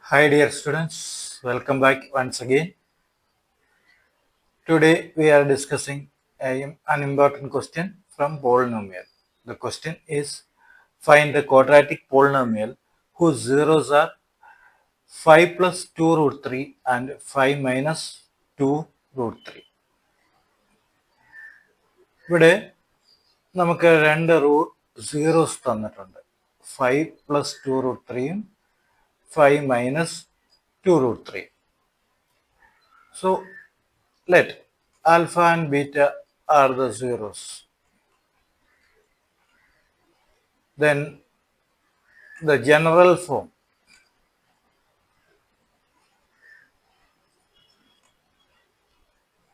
Hi dear students, welcome back once again. Today we are discussing an important question from polynomial. The question is, find the quadratic polynomial whose zeros are 5 plus 2 root 3 and 5 minus 2 root 3. ഇവിടെ നമുക്ക് രണ്ട് zeros തന്നിട്ടുണ്ട്. 5 plus 2 root 3യും 5 minus 2 root 3. So let alpha and beta are the zeros. Then the general form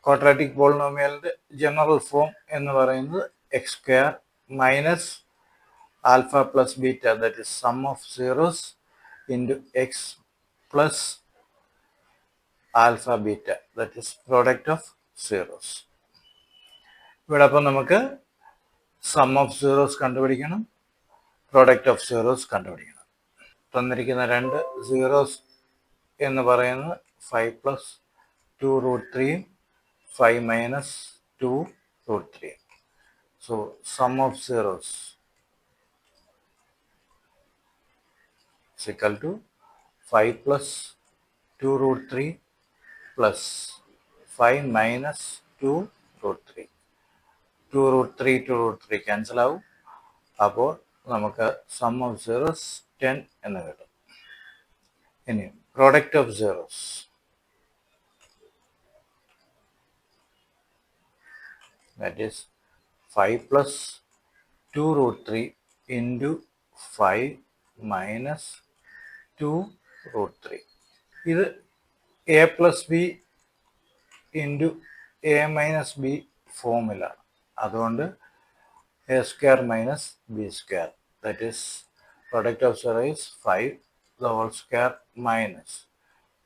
quadratic polynomial general form എന്ന് പറയുന്നത് x square minus alpha plus beta, that is sum of zeros, into x plus alpha beta, that is product of zeros. ഇവിടെ അപ്പോൾ നമുക്ക് sum of zeros കണ്ടുപിടിക്കണം, product of zeros കണ്ടുപിടിക്കണം. തന്നിരിക്കുന്ന രണ്ട് zeros എന്ന് പറയുന്നത് 5 plus 2 root 3, 5 minus 2 root 3. So sum of zeros is equal to 5 plus 2 root 3 plus 5 minus 2 root 3. 2 root 3 2 root 3 cancel ആവും. അപ്പോൾ നമുക്ക് sum of zeros 10 എന്ന് കിട്ടും. ഇനി product of zeros, that is 5 plus 2 root 3 into 5 minus 2 root 3. ഇത് a plus b into a minus b ഫോമില. അതുകൊണ്ട് a square minus b square, that is product of zero is 5 the whole square minus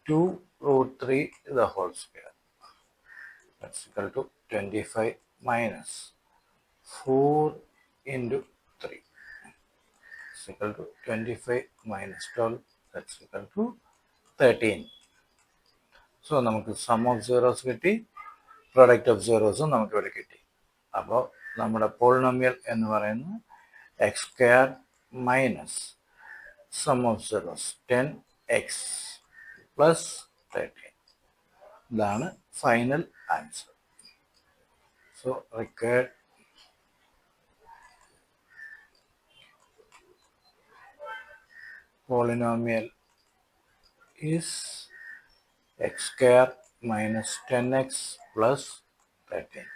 2 root 3 the whole square. That's equal to 25 minus 4 into 3. It's equal to 25 minus 12. That's equal to 13. So, നമുക്ക് sum of zeros കിട്ടി, product of zeros നമുക്ക് ഇവിടെ കിട്ടി. അപ്പോൾ നമ്മുടെ polynomial എന്ന് പറയുന്നത് x square minus sum of zeros 10x plus 13. ഇതാണ് final answer. So required polynomial is x square minus 10x plus 13.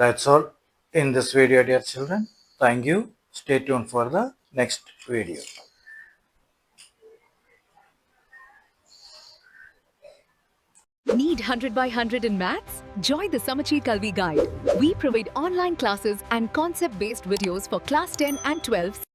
That's all in this video, dear children. Thank you. Stay tuned for the next video. Need 100 by 100 in maths? Join the Samacheer Kalvi guide. We provide online classes and concept-based videos for class 10 and 12